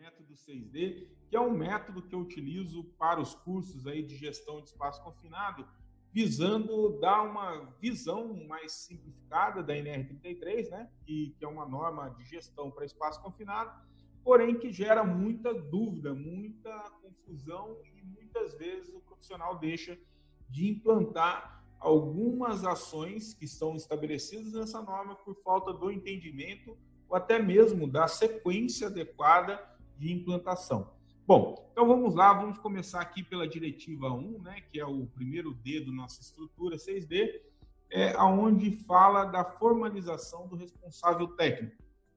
método 6D, que é um método que eu utilizo para os cursos aí de gestão de espaço confinado, visando dar uma visão mais simplificada da NR33, né, que é uma norma de gestão para espaço confinado, porém que gera muita dúvida, muita confusão e muitas vezes o profissional deixa de implantar algumas ações que estão estabelecidas nessa norma por falta do entendimento ou até mesmo da sequência adequada de implantação. Bom, então vamos lá, vamos começar aqui pela diretiva 1, né, que é o primeiro D da nossa estrutura 6D, onde fala da formalização do responsável técnico.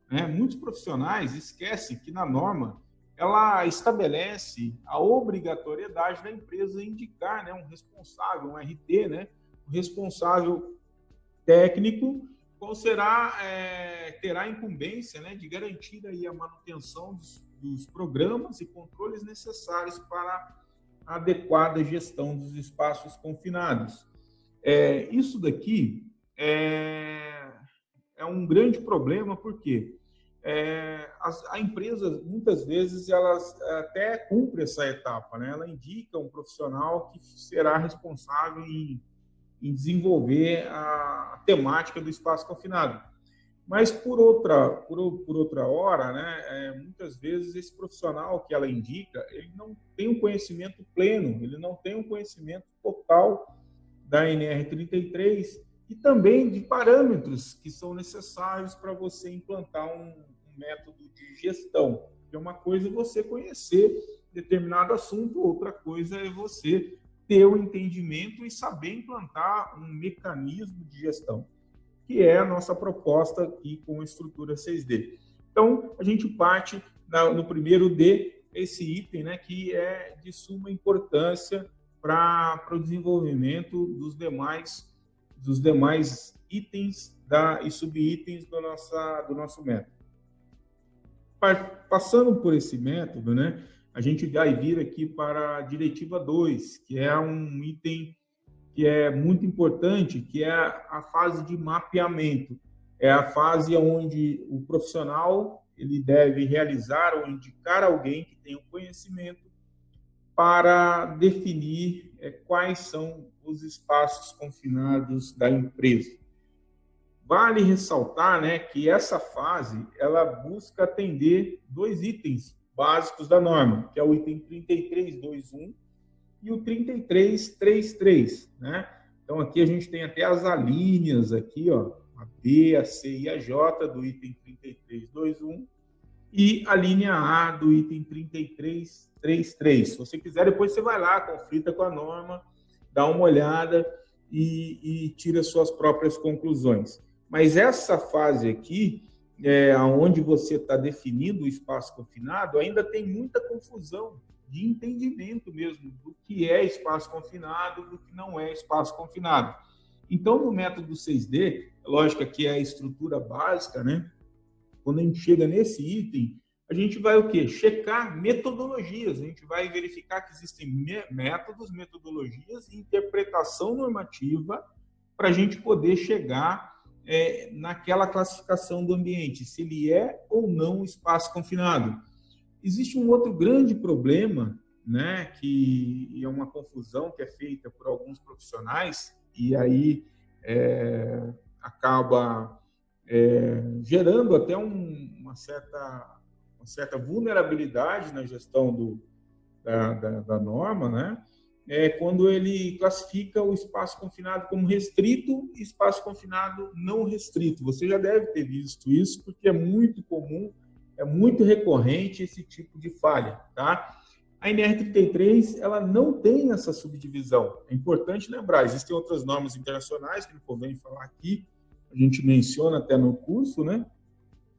Né? Muitos profissionais esquecem que na norma ela estabelece a obrigatoriedade da empresa indicar, né, um responsável, um RT, né, um responsável técnico, qual terá a incumbência, né, de garantir aí a manutenção dos programas e controles necessários para a adequada gestão dos espaços confinados. Isso daqui é um grande problema, porque a empresa, muitas vezes, elas até cumpre essa etapa, né? Ela indica um profissional que será responsável em desenvolver a temática do espaço confinado. Mas, por outra hora, né, muitas vezes esse profissional que ela indica, ele não tem um conhecimento pleno, ele não tem um conhecimento total da NR33 e também de parâmetros que são necessários para você implantar um método de gestão. Porque uma coisa é você conhecer determinado assunto, outra coisa é você ter o entendimento e saber implantar um mecanismo de gestão, que é a nossa proposta aqui com a estrutura 6D. Então, a gente parte no primeiro D, esse item, né, que é de suma importância para o desenvolvimento dos demais itens e subitens do nosso método. Passando por esse método, né, a gente vai vir aqui para a diretiva 2, que é um item que é muito importante, que é a fase de mapeamento. É a fase onde o profissional ele deve realizar ou indicar alguém que tenha o conhecimento para definir quais são os espaços confinados da empresa. Vale ressaltar, né, que essa fase ela busca atender dois itens básicos da norma, que é o item 33.2.1 e o 33.3.3, né? Então aqui a gente tem até as alíneas aqui, ó, a B, a C e a J do item 33.2.1 e a linha A do item 33.3.3. Se você quiser, depois você vai lá, conflita com a norma, dá uma olhada e tira suas próprias conclusões. Mas essa fase aqui, onde você está definindo o espaço confinado, ainda tem muita confusão de entendimento mesmo do que é espaço confinado, do que não é espaço confinado. Então, no método 6D, lógico que é a estrutura básica, né? Quando a gente chega nesse item, a gente vai o quê? Checar metodologias, a gente vai verificar que existem métodos, metodologias e interpretação normativa para a gente poder chegar naquela classificação do ambiente, se ele é ou não espaço confinado. Existe um outro grande problema, né, que é uma confusão que é feita por alguns profissionais e aí acaba gerando até uma certa vulnerabilidade na gestão da norma, né? Quando ele classifica o espaço confinado como restrito e espaço confinado não restrito. Você já deve ter visto isso, porque é muito comum, é muito recorrente esse tipo de falha, tá? A NR33, ela não tem essa subdivisão. É importante lembrar, existem outras normas internacionais que não convém falar aqui, a gente menciona até no curso, né?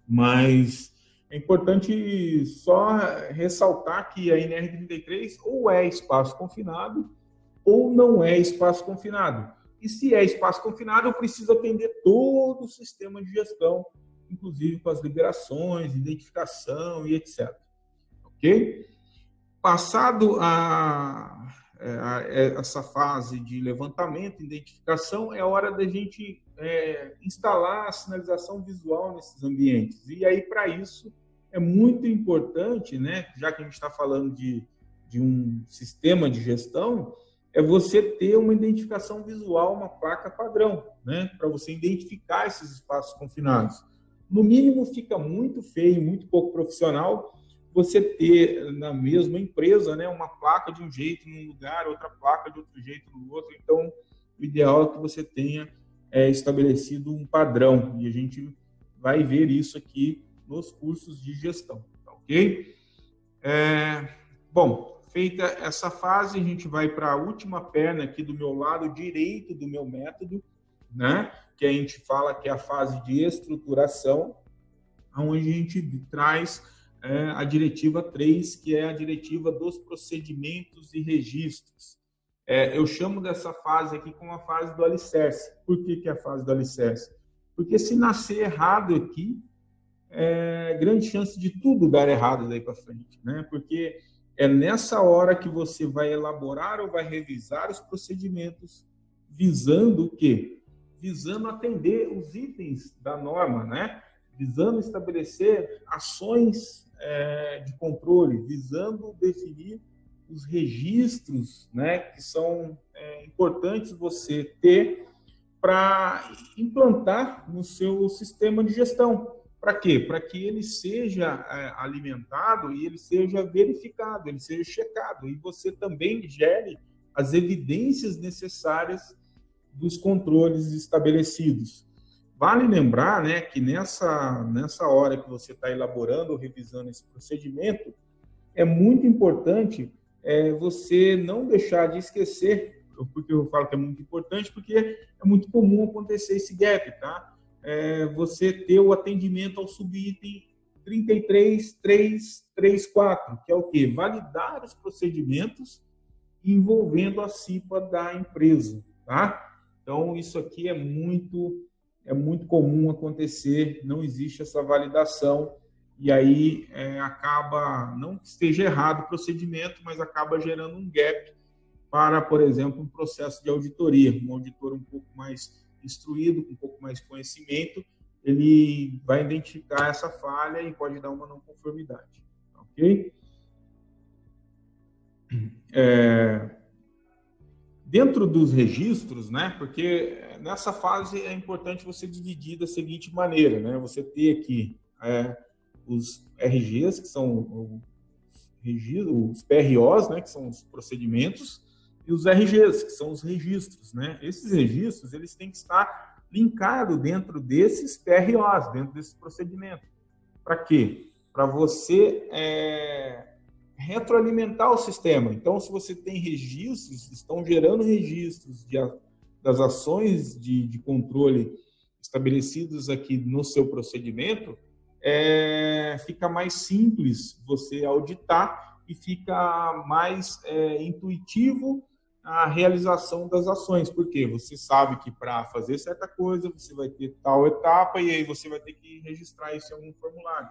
Mas é importante só ressaltar que a NR33 ou é espaço confinado ou não é espaço confinado. E se é espaço confinado, eu preciso atender todo o sistema de gestão, inclusive com as liberações, identificação e etc. Ok? Passado essa fase de levantamento, identificação, é hora da gente instalar a sinalização visual nesses ambientes. E aí, para isso, é muito importante, né, já que a gente está falando de um sistema de gestão, é você ter uma identificação visual, uma placa padrão, né, para você identificar esses espaços confinados. No mínimo, fica muito feio, muito pouco profissional você ter na mesma empresa, né, uma placa de um jeito num lugar, outra placa de outro jeito no outro. Então, o ideal é que você tenha estabelecido um padrão, e a gente vai ver isso aqui nos cursos de gestão, tá ok? Bom, feita essa fase, a gente vai para a última perna aqui do meu lado direito do meu método, né? Que a gente fala que é a fase de estruturação, onde a gente traz a diretiva 3, que é a diretiva dos procedimentos e registros. Eu chamo dessa fase aqui como a fase do alicerce. Por que é a fase do alicerce? Porque se nascer errado aqui, grande chance de tudo dar errado daí para frente, né? Porque é nessa hora que você vai elaborar ou vai revisar os procedimentos visando o quê? Visando atender os itens da norma, né? Visando estabelecer ações de controle, visando definir os registros, né, que são importantes você ter para implantar no seu sistema de gestão. Para quê? Para que ele seja alimentado e ele seja verificado, ele seja checado, e você também gere as evidências necessárias dos controles estabelecidos. Vale lembrar, né, que nessa hora que você está elaborando ou revisando esse procedimento, é muito importante você não deixar de esquecer, porque eu falo que é muito importante, porque é muito comum acontecer esse gap, tá? Você ter o atendimento ao subitem 33.334, que é o quê? Validar os procedimentos envolvendo a CIPA da empresa, tá? Então, isso aqui é muito comum acontecer, não existe essa validação, e aí acaba, não que esteja errado o procedimento, mas acaba gerando um gap para, por exemplo, um processo de auditoria. Um auditor um pouco mais instruído, com um pouco mais de conhecimento, ele vai identificar essa falha e pode dar uma não conformidade, ok? Dentro dos registros, né? Porque nessa fase é importante você dividir da seguinte maneira, né? Você ter aqui os RGs, que são os PROs, né? Que são os procedimentos, e os RGs, que são os registros, né? Esses registros, eles têm que estar linkados dentro desses PROs, dentro desse procedimento. Para quê? Para você retroalimentar o sistema. Então, se você tem registros, estão gerando registros das ações de controle estabelecidos aqui no seu procedimento, fica mais simples você auditar e fica mais intuitivo a realização das ações, porque você sabe que para fazer certa coisa você vai ter tal etapa e aí você vai ter que registrar isso em algum formulário.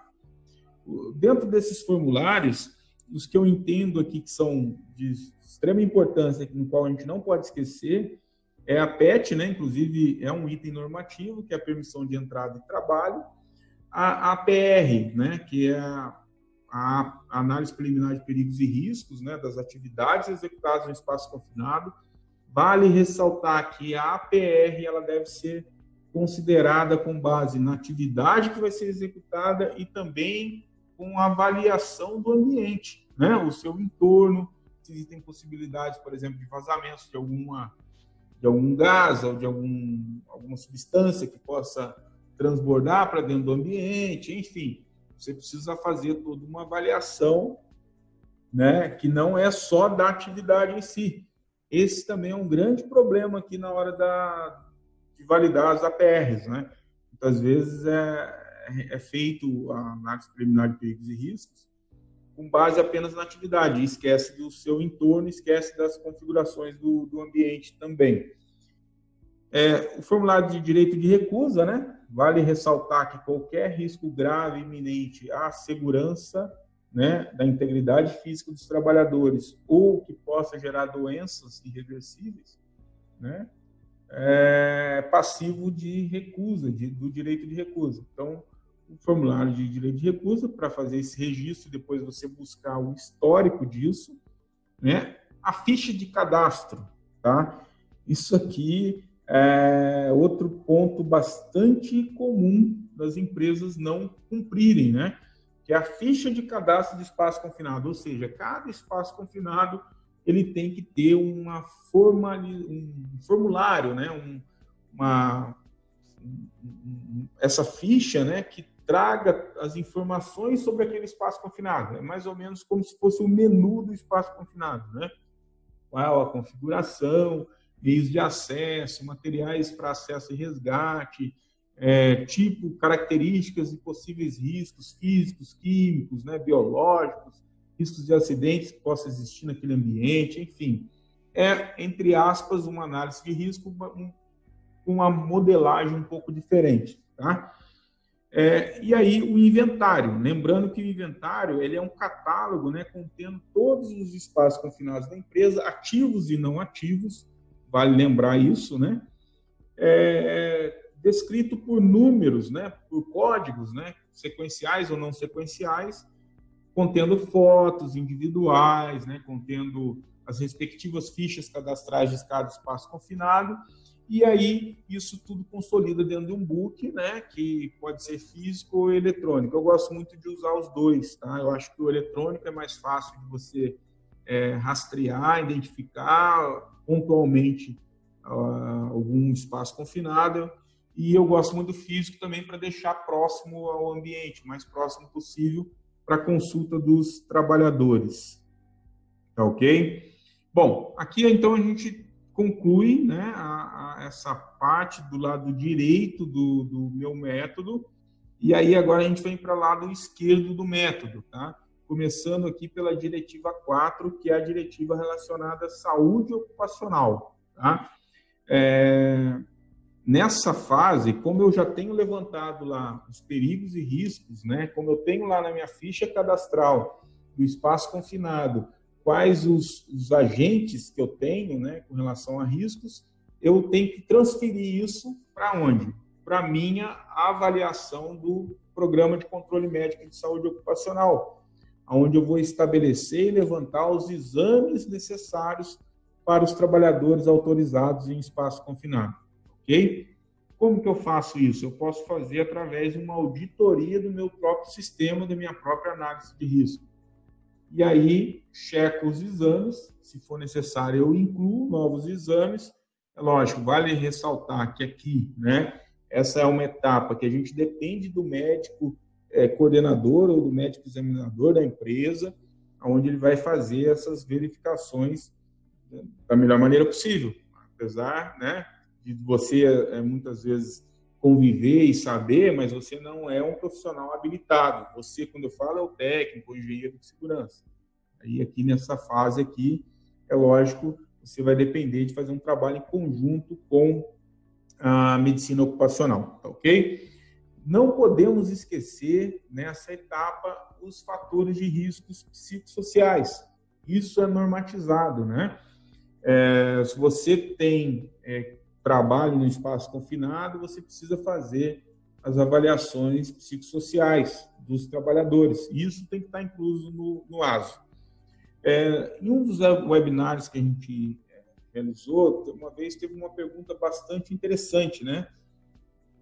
Dentro desses formulários, os que eu entendo aqui que são de extrema importância, no qual a gente não pode esquecer, é a PET, né? Inclusive é um item normativo, que é a permissão de entrada e trabalho, a APR, né? Que é a análise preliminar de perigos e riscos, né? Das atividades executadas no espaço confinado. Vale ressaltar que a APR ela deve ser considerada com base na atividade que vai ser executada e também com a avaliação do ambiente, né? O seu entorno, se existem possibilidades, por exemplo, de vazamentos de algum gás ou de alguma substância que possa transbordar para dentro do ambiente, enfim, você precisa fazer toda uma avaliação, né? Que não é só da atividade em si. Esse também é um grande problema aqui na hora de validar as APRs, né? Muitas vezes é feito a análise preliminar de perigos e riscos com base apenas na atividade, e esquece do seu entorno, esquece das configurações do ambiente também. O formulário de direito de recusa, né? Vale ressaltar que qualquer risco grave iminente à segurança, né, da integridade física dos trabalhadores ou que possa gerar doenças irreversíveis, né, é passivo de recusa, do direito de recusa. Então, o formulário de direito de recusa para fazer esse registro, depois você buscar o histórico disso, né? A ficha de cadastro, tá? Isso aqui é outro ponto bastante comum das empresas não cumprirem, né? Que é a ficha de cadastro de espaço confinado, ou seja, cada espaço confinado ele tem que ter um formulário, né? Essa ficha, né? Que traga as informações sobre aquele espaço confinado. É mais ou menos como se fosse o menu do espaço confinado, né? Qual a configuração, meios de acesso, materiais para acesso e resgate, tipo, características e possíveis riscos físicos, químicos, né, biológicos, riscos de acidentes que possam existir naquele ambiente, enfim. É, entre aspas, uma análise de risco com uma modelagem um pouco diferente, tá? E aí o inventário, lembrando que o inventário ele é um catálogo, né, contendo todos os espaços confinados da empresa, ativos e não ativos, vale lembrar isso, né? Descrito por números, né, por códigos, né, sequenciais ou não sequenciais, contendo fotos individuais, né, contendo as respectivas fichas cadastrais de cada espaço confinado. E aí, isso tudo consolida dentro de um book, né, que pode ser físico ou eletrônico. Eu gosto muito de usar os dois, tá? Eu acho que o eletrônico é mais fácil de você rastrear, identificar pontualmente algum espaço confinado. E eu gosto muito do físico também para deixar próximo ao ambiente, mais próximo possível para a consulta dos trabalhadores. Tá ok? Bom, aqui então a gente conclui, né, essa parte do lado direito do meu método, e aí agora a gente vem para o lado esquerdo do método, tá? Começando aqui pela diretiva 4, que é a diretiva relacionada à saúde ocupacional, tá? Nessa fase, como eu já tenho levantado lá os perigos e riscos, né, como eu tenho lá na minha ficha cadastral do espaço confinado, quais os agentes que eu tenho, né, com relação a riscos, eu tenho que transferir isso para onde? Para a minha avaliação do Programa de Controle Médico de Saúde Ocupacional, onde eu vou estabelecer e levantar os exames necessários para os trabalhadores autorizados em espaço confinado, ok? Como que eu faço isso? Eu posso fazer através de uma auditoria do meu próprio sistema, da minha própria análise de risco. E aí, checo os exames, se for necessário, eu incluo novos exames. É lógico, vale ressaltar que aqui, né, essa é uma etapa que a gente depende do médico coordenador ou do médico examinador da empresa, onde ele vai fazer essas verificações da melhor maneira possível. Apesar, né, de você muitas vezes conviver e saber, mas você não é um profissional habilitado. Você, quando eu falo, é o técnico, o engenheiro de segurança. Aí aqui nessa fase aqui, é lógico, você vai depender de fazer um trabalho em conjunto com a medicina ocupacional, tá ok? Não podemos esquecer nessa etapa os fatores de riscos psicossociais. Isso é normatizado, né? Se você tem trabalho no espaço confinado, você precisa fazer as avaliações psicossociais dos trabalhadores. Isso tem que estar incluso no ASO. Em um dos webinários que a gente realizou, uma vez teve uma pergunta bastante interessante, né?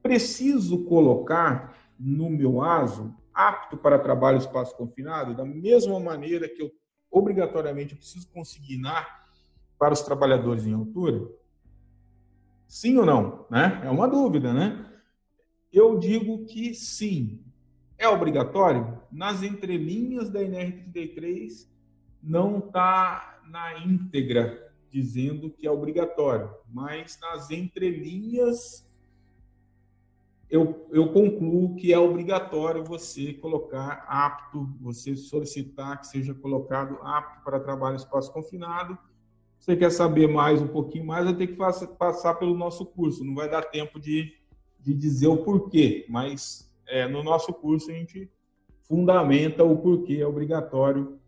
Preciso colocar no meu ASO apto para trabalho em espaço confinado, da mesma maneira que eu obrigatoriamente preciso consignar para os trabalhadores em altura? Sim ou não? Né? É uma dúvida, né? Eu digo que sim. É obrigatório? Nas entrelinhas da NR33 não está na íntegra dizendo que é obrigatório, mas nas entrelinhas eu concluo que é obrigatório você colocar apto, você solicitar que seja colocado apto para trabalho em espaço confinado. Você quer saber mais, um pouquinho mais, vai ter que passar pelo nosso curso. Não vai dar tempo de dizer o porquê, mas no nosso curso a gente fundamenta o porquê é obrigatório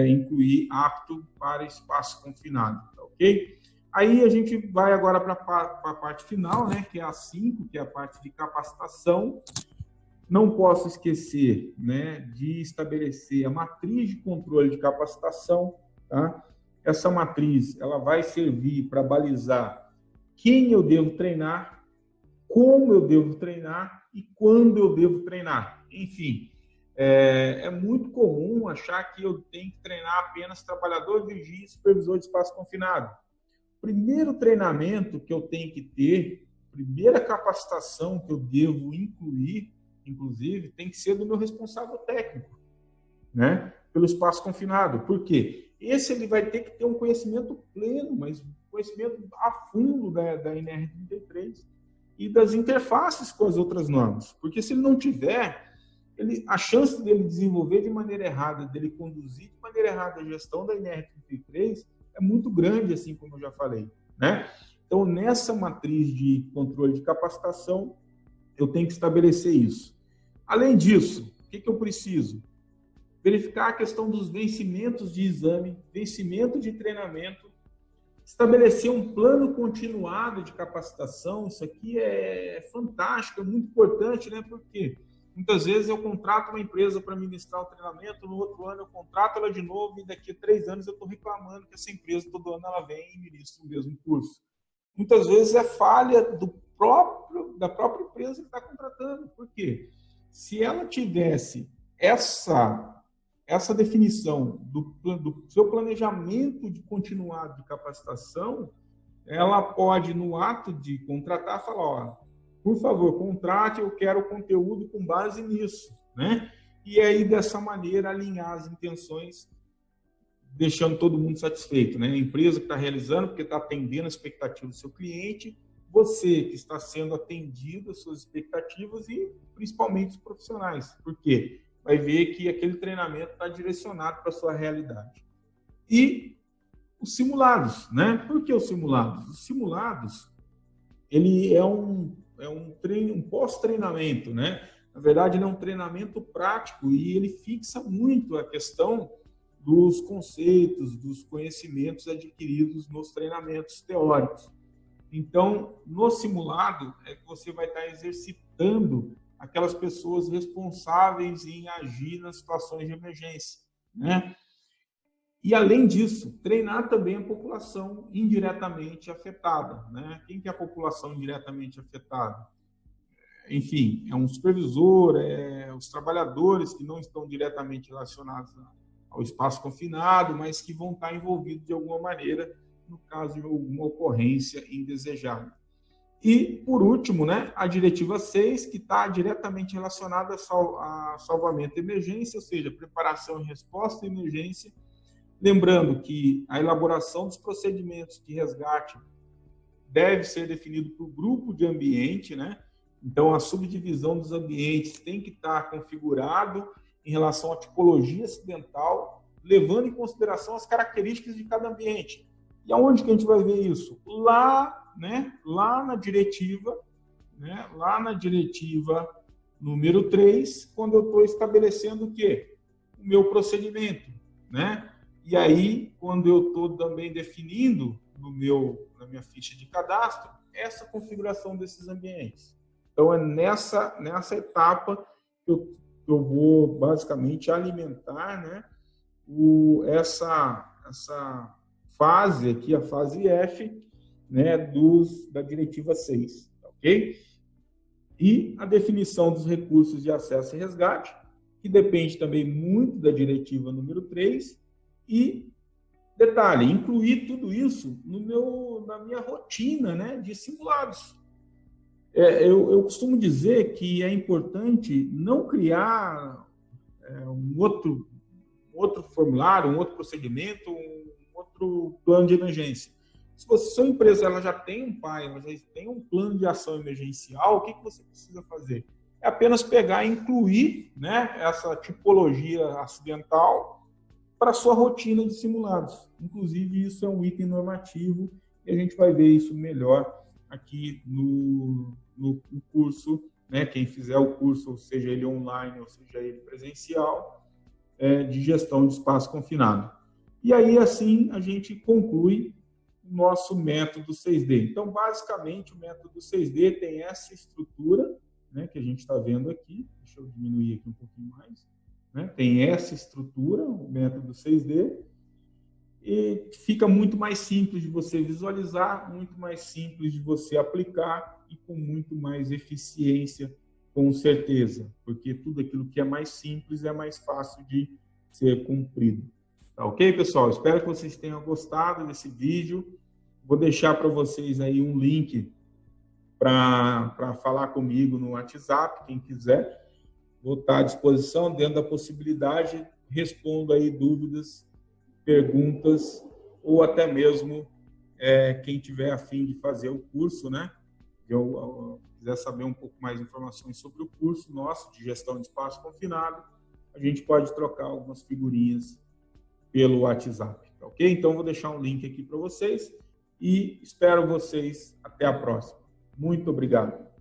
incluir apto para espaço confinado, tá ok? Aí a gente vai agora para a parte final, né, que é a 5, que é a parte de capacitação. Não posso esquecer, né, de estabelecer a matriz de controle de capacitação. Tá? Essa matriz ela vai servir para balizar quem eu devo treinar, como eu devo treinar e quando eu devo treinar. Enfim, é muito comum achar que eu tenho que treinar apenas trabalhador, vigia e supervisor de espaço confinado. Primeiro treinamento que eu tenho que ter, primeira capacitação que eu devo incluir, inclusive, tem que ser do meu responsável técnico, né? Pelo espaço confinado. Por quê? Esse ele vai ter que ter um conhecimento pleno, mas um conhecimento a fundo da NR33 e das interfaces com as outras normas. Porque se ele não tiver, a chance dele desenvolver de maneira errada, dele conduzir de maneira errada a gestão da NR33 é muito grande, assim como eu já falei, né? Então, nessa matriz de controle de capacitação, eu tenho que estabelecer isso. Além disso, o que eu preciso? Verificar a questão dos vencimentos de exame, vencimento de treinamento, estabelecer um plano continuado de capacitação. Isso aqui é fantástico, é muito importante, né? Porque muitas vezes eu contrato uma empresa para ministrar um treinamento, no outro ano eu contrato ela de novo e daqui a 3 anos eu estou reclamando que essa empresa todo ano ela vem e ministra o mesmo curso. Muitas vezes é falha da própria empresa que está contratando. Por quê? Se ela tivesse essa definição do seu planejamento de continuado de capacitação, ela pode, no ato de contratar, falar, ó, por favor, contrate, eu quero o conteúdo com base nisso, né? E aí, dessa maneira, alinhar as intenções, deixando todo mundo satisfeito, né? A empresa que está realizando, porque está atendendo a expectativa do seu cliente, você que está sendo atendido às suas expectativas e, principalmente, os profissionais. Por quê? Vai ver que aquele treinamento está direcionado para a sua realidade. E os simulados, né? Por que os simulados? Os simulados, ele é um pós-treinamento, né? Na verdade, ele é um treinamento prático e ele fixa muito a questão dos conceitos, dos conhecimentos adquiridos nos treinamentos teóricos. Então, no simulado, é que você vai estar exercitando aquelas pessoas responsáveis em agir nas situações de emergência, né? E, além disso, treinar também a população indiretamente afetada, né? Quem que é a população indiretamente afetada? Enfim, é um supervisor, os trabalhadores que não estão diretamente relacionados ao espaço confinado, mas que vão estar envolvidos de alguma maneira no caso de alguma ocorrência indesejada. E, por último, né, a diretiva 6, que está diretamente relacionada a salvamento e emergência, ou seja, preparação e resposta à emergência. Lembrando que a elaboração dos procedimentos de resgate deve ser definido por grupo de ambiente, né? Então, a subdivisão dos ambientes tem que estar configurado em relação à tipologia acidental, levando em consideração as características de cada ambiente. E aonde que a gente vai ver isso? Lá, né? Lá na diretiva, né? Lá na diretiva número 3, quando eu estou estabelecendo o quê? O meu procedimento, né? E aí, quando eu estou também definindo na minha ficha de cadastro, essa configuração desses ambientes. Então, é nessa etapa que eu vou, basicamente, alimentar, né, essa fase aqui, a fase F, né, da diretiva 6, ok? E a definição dos recursos de acesso e resgate, que depende também muito da diretiva número 3, e, detalhe, incluir tudo isso na minha rotina, né, de simulados. Eu costumo dizer que é importante não criar um outro formulário, um outro procedimento, um outro plano de emergência. Se sua empresa ela já tem um PAI, ela já tem um plano de ação emergencial, o que você precisa fazer? É apenas pegar e incluir, né, essa tipologia acidental para a sua rotina de simulados. Inclusive, isso é um item normativo e a gente vai ver isso melhor aqui no curso, né? Quem fizer o curso, ou seja ele online, ou seja ele presencial, de gestão de espaço confinado. E aí, assim, a gente conclui o nosso método 6D. Então, basicamente, o método 6D tem essa estrutura, né, que a gente está vendo aqui. Deixa eu diminuir aqui um pouquinho mais. Né? Tem essa estrutura, o método 6D, e fica muito mais simples de você visualizar, muito mais simples de você aplicar e com muito mais eficiência, com certeza, porque tudo aquilo que é mais simples é mais fácil de ser cumprido. Tá ok, pessoal? Espero que vocês tenham gostado desse vídeo. Vou deixar para vocês aí um link para falar comigo no WhatsApp, quem quiser. Vou estar à disposição, dentro da possibilidade, respondo aí dúvidas, perguntas, ou até mesmo quem tiver a fim de fazer o curso, né? Eu quiser saber um pouco mais de informações sobre o curso nosso de gestão de espaço confinado, a gente pode trocar algumas figurinhas pelo WhatsApp, tá ok? Então, vou deixar um link aqui para vocês e espero vocês até a próxima. Muito obrigado.